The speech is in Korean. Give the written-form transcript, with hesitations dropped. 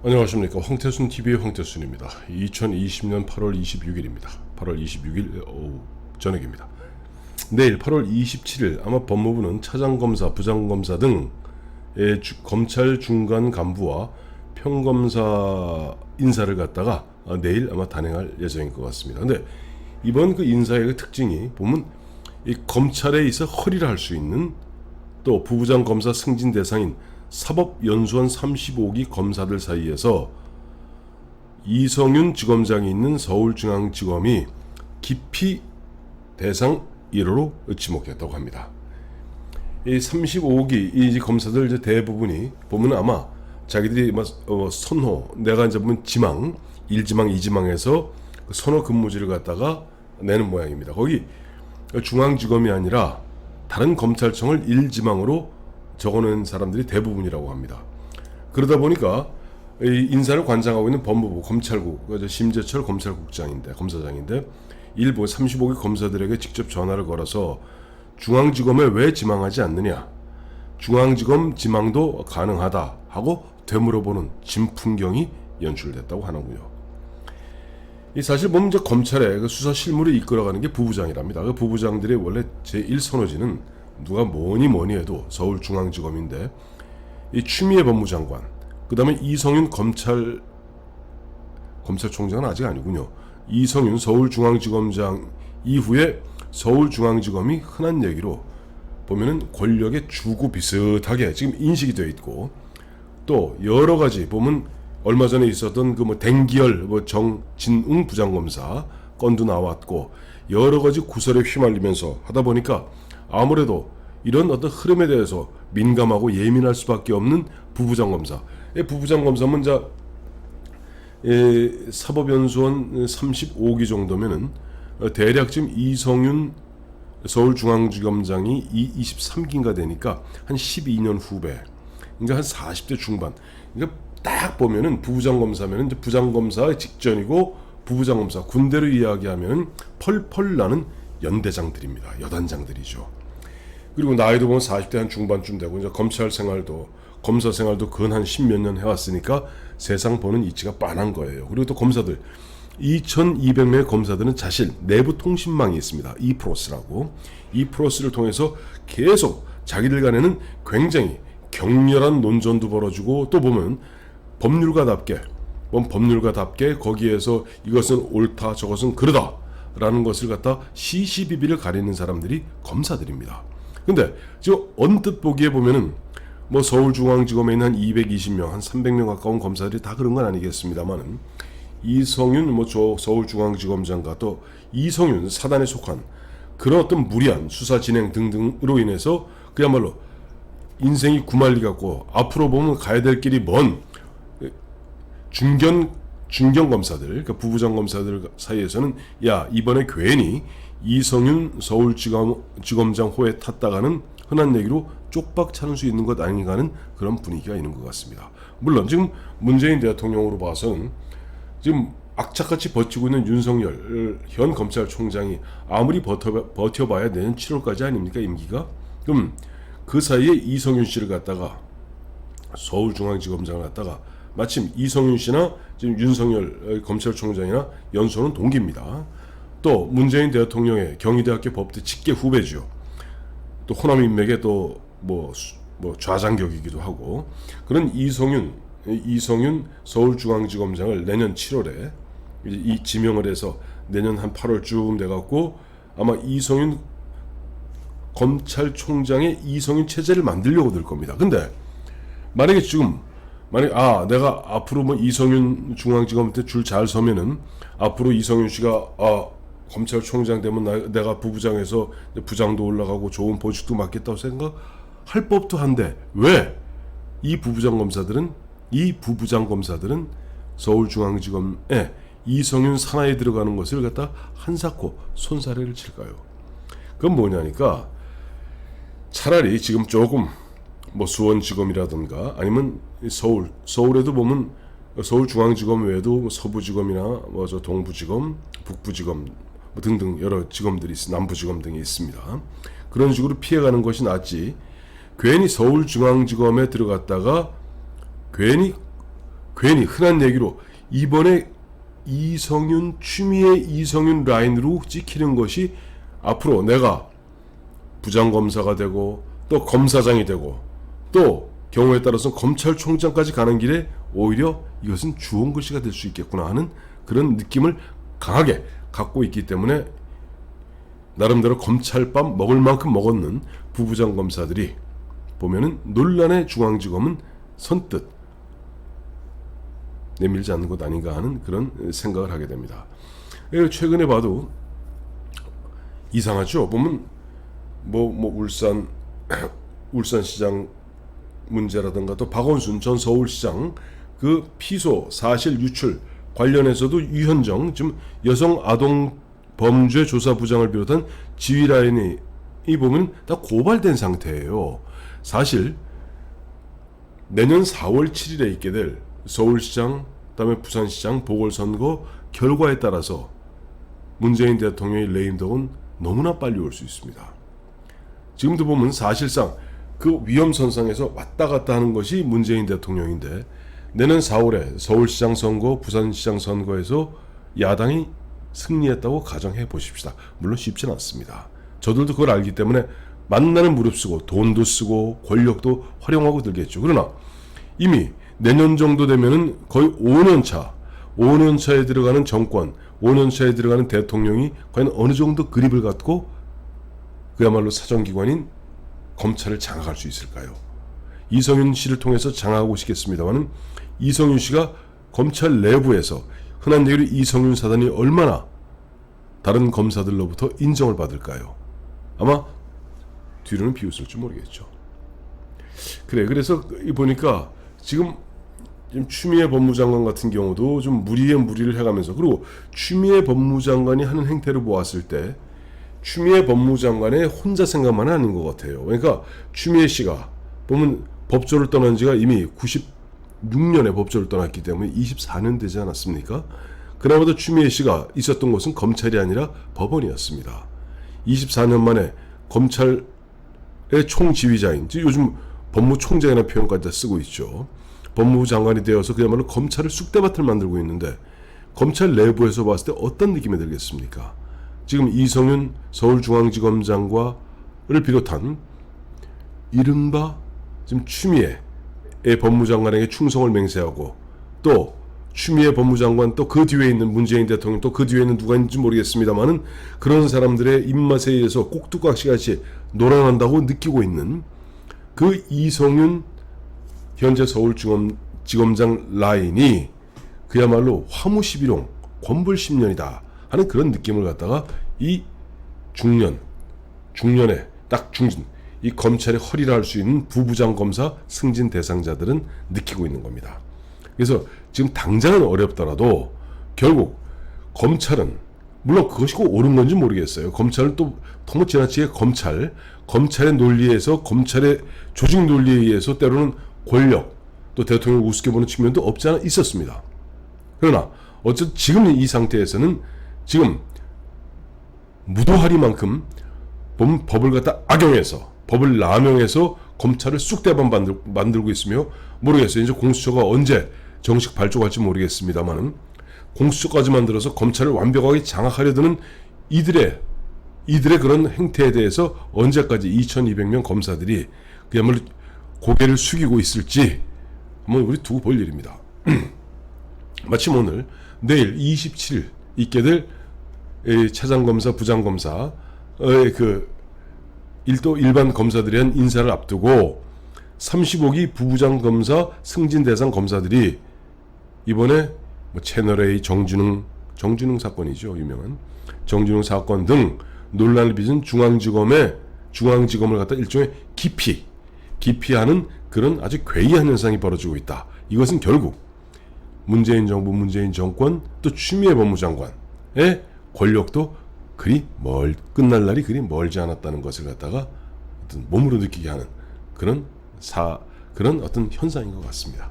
안녕하십니까. 황태순TV의 황태순입니다. 2020년 8월 26일입니다. 8월 26일 오후 저녁입니다. 내일 8월 27일 아마 법무부는 차장검사, 부장검사 등의 검찰 중간 간부와 평검사 인사를 갖다가 내일 아마 단행할 예정인 것 같습니다. 근데 이번 그 인사의 특징이 보면 이 검찰에 있어 허리를 할 수 있는 또 부부장 검사 승진 대상인 사법연수원 35기 검사들 사이에서 이성윤 지검장이 있는 서울중앙지검이 깊이 대상 1호로 지목했다고 합니다. 이 35기 이 검사들 이제 대부분이 보면 아마 자기들이 선호, 내가 이제 보면 지망, 1지망, 2지망에서 선호 근무지를 갖다가 내는 모양입니다. 거기 중앙지검이 아니라 다른 검찰청을 1지망으로 적어놓은 사람들이 대부분이라고 합니다. 그러다 보니까 이 인사를 관장하고 있는 법무부 검찰국 심재철 검사장인데 일부 35기 검사들에게 직접 전화를 걸어서 중앙지검에 왜 지망하지 않느냐, 중앙지검 지망도 가능하다 하고 되물어보는 진풍경이 연출됐다고 하는군요. 이 사실 보면 이제 검찰의 그 수사 실무를 이끌어가는 게 부부장이랍니다. 그 부부장들의 원래 제1선호지는 누가 뭐니 해도 서울중앙지검인데 이 추미애 법무장관, 그 다음에 이성윤 검찰총장은 아직 아니군요. 이성윤 서울중앙지검장 이후에 서울중앙지검이 흔한 얘기로 보면은 권력의 주구 비슷하게 지금 인식이 되어 있고, 또 여러 가지 보면 얼마 전에 있었던 그 댕기열 정진웅 부장검사 건도 나왔고 여러 가지 구설에 휘말리면서 하다 보니까 아무래도 이런 어떤 흐름에 대해서 민감하고 예민할 수밖에 없는 부부장검사. 부부장검사면 사법연수원 35기 정도면은 대략 지금 이성윤 서울중앙지검장이 23기인가 되니까 한 12년 후배. 그러니까 한 40대 중반. 그러니까 딱 보면은 부부장검사면은 이제 부장검사 직전이고 부부장검사 군대로 이야기하면 펄펄 나는 연대장들입니다. 여단장들이죠. 그리고 나이도 보면 40대 한 중반쯤 되고 이제 검사 생활도 근 한 10몇 년 해왔으니까 세상 보는 이치가 빤한 거예요. 그리고 또 검사들 2,200명의 검사들은 자실 내부 통신망이 있습니다. 이프로스라고. 이프로스를 통해서 계속 자기들 간에는 굉장히 격렬한 논전도 벌어지고, 또 보면 법률가답게 거기에서 이것은 옳다 저것은 그러다 라는 것을 갖다 시시비비를 가리는 사람들이 검사들입니다. 근데 지금 언뜻 보기에 보면은 서울중앙지검에 있는 한 220명, 한 300명 가까운 검사들이 다 그런 건 아니겠습니다만은 이성윤 서울중앙지검장과 또 이성윤 사단에 속한 그런 어떤 무리한 수사 진행 등등으로 인해서 그야말로 인생이 구말리 같고 앞으로 보면 가야 될 길이 먼 중견 검사들, 그러니까 부부장 검사들 사이에서는 야, 이번에 괜히 이성윤 서울지검장 호에 탔다가는 흔한 얘기로 쪽박 차는 수 있는 것 아닌가 하는 그런 분위기가 있는 것 같습니다. 물론 지금 문재인 대통령으로 봐서는 지금 악착같이 버티고 있는 윤석열 현 검찰총장이 아무리 버텨봐야 내년 7월까지 아닙니까, 임기가? 그럼 그 사이에 이성윤 씨를 갖다가 서울중앙지검장을 갖다가 마침 이성윤 씨나 지금 윤석열 검찰총장이나 연수는 동기입니다. 또 문재인 대통령의 경희대학교 법대 직계 후배죠. 또 호남 인맥의 또 좌장격이기도 하고, 그런 이성윤 서울중앙지검장을 내년 7월에 이 지명을 해서 내년 한 8월쯤 돼갖고 아마 이성윤 검찰총장의 이성윤 체제를 만들려고 들 겁니다. 근데 만약에 내가 앞으로 이성윤 중앙지검한테 줄 잘 서면은 앞으로 이성윤 씨가 검찰총장 되면 내가 부부장에서 부장도 올라가고 좋은 보직도 맡겠다고 생각할 법도 한데, 왜 이 부부장 검사들은 서울중앙지검에 이성윤 산하에 들어가는 것을 갖다 한사코 손사래를 칠까요? 그건 뭐냐니까, 차라리 지금 조금 수원지검이라든가 아니면 서울에도 보면 서울중앙지검 외에도 서부지검이나 동부지검, 북부지검 등등 여러 지검들이 남부지검 등이 있습니다. 그런 식으로 피해가는 것이 낫지, 괜히 서울중앙지검에 들어갔다가 괜히 괜히 흔한 얘기로 이번에 이성윤, 추미애 이성윤 라인으로 찍히는 것이 앞으로 내가 부장검사가 되고 또 검사장이 되고 또 경우에 따라서는 검찰총장까지 가는 길에 오히려 이것은 주홍 글씨가 될 수 있겠구나 하는 그런 느낌을 강하게 갖고 있기 때문에 나름대로 검찰밥 먹을 만큼 먹었는 부부장 검사들이 보면은 논란의 중앙지검은 선뜻 내밀지 않는 것 아닌가 하는 그런 생각을 하게 됩니다. 최근에 봐도 이상하죠. 보면 울산시장 문제라든가 또 박원순 전 서울시장 그 피소 사실 유출 관련해서도 유현정 지금 여성 아동 범죄 조사부장을 비롯한 지휘 라인이 보면 다 고발된 상태예요. 사실 내년 4월 7일에 있게 될 서울시장 그다음에 부산시장 보궐선거 결과에 따라서 문재인 대통령의 레임덕은 너무나 빨리 올 수 있습니다. 지금도 보면 사실상 그 위험선상에서 왔다 갔다 하는 것이 문재인 대통령인데 내년 4월에 서울시장 선거, 부산시장 선거에서 야당이 승리했다고 가정해 보십시다. 물론 쉽지는 않습니다. 저들도 그걸 알기 때문에 만나는 무릅쓰고 돈도 쓰고 권력도 활용하고 들겠죠. 그러나 이미 내년 정도 되면은 거의 5년차에 들어가는 정권, 5년차에 들어가는 대통령이 과연 어느 정도 그립을 갖고 그야말로 사정기관인 검찰을 장악할 수 있을까요? 이성윤 씨를 통해서 장악하고 싶겠습니다만 이성윤 씨가 검찰 내부에서 흔한 얘기로 이성윤 사단이 얼마나 다른 검사들로부터 인정을 받을까요? 아마 뒤로는 비웃을지 모르겠죠. 그래서 보니까 지금 추미애 법무장관 같은 경우도 좀 무리에 무리를 해가면서 그리고 추미애 법무장관이 하는 행태를 보았을 때 추미애 법무장관의 혼자 생각만 아닌 것 같아요. 그러니까 추미애 씨가 보면 법조를 떠난 지가 이미 96년에 법조를 떠났기 때문에 24년 되지 않았습니까? 그나마도 추미애 씨가 있었던 곳은 검찰이 아니라 법원이었습니다. 24년 만에 검찰의 총지휘자인, 요즘 법무총장이라는 표현까지 다 쓰고 있죠. 법무부 장관이 되어서 그야말로 검찰을 쑥대밭을 만들고 있는데 검찰 내부에서 봤을 때 어떤 느낌이 들겠습니까? 지금 이성윤 서울중앙지검장과를 비롯한 이른바 지금 추미애 법무장관에게 충성을 맹세하고 또 추미애 법무장관 또 그 뒤에 있는 문재인 대통령 또 그 뒤에 있는 누가 있는지 모르겠습니다만은 그런 사람들의 입맛에 의해서 꼭두각시같이 놀아난다고 느끼고 있는 그 이성윤 현재 서울지검장 라인이 그야말로 화무시비롱 권불십년이다 하는 그런 느낌을 갖다가 이 중년에 딱 중진 이 검찰의 허리라 할 수 있는 부부장 검사 승진 대상자들은 느끼고 있는 겁니다. 그래서 지금 당장은 어렵더라도 결국 검찰은 물론 그것이 꼭 옳은 건지 모르겠어요. 검찰은 또 너무 지나치게 검찰의 논리에서 검찰의 조직 논리에 의해서 때로는 권력 또 대통령을 우습게 보는 측면도 없지 않아 있었습니다. 그러나 어쨌든 지금 이 상태에서는 지금 무도하리만큼 법을 갖다 악용해서 법을 남용해서 검찰을 쑥대밭 만들고 있으며 모르겠어요. 이제 공수처가 언제 정식 발족할지 모르겠습니다만은 공수처까지 만들어서 검찰을 완벽하게 장악하려 드는 이들의 그런 행태에 대해서 언제까지 2200명 검사들이 그야말로 고개를 숙이고 있을지 한번 우리 두고 볼 일입니다. 마침 오늘 내일 27일 있게 될 차장검사, 부장검사 일반 검사들에 대한 인사를 앞두고 35기 부부장 검사 승진 대상 검사들이 이번에 채널A 정준흥 사건이죠. 유명한 정준흥 사건 등 논란을 빚은 중앙지검을 갖다 일종의 기피하는 그런 아주 괴이한 현상이 벌어지고 있다. 이것은 결국 문재인 정부, 문재인 정권 또 추미애 법무장관의 권력도 끝날 날이 그리 멀지 않았다는 것을 갖다가 어떤 몸으로 느끼게 하는 그런 어떤 현상인 것 같습니다.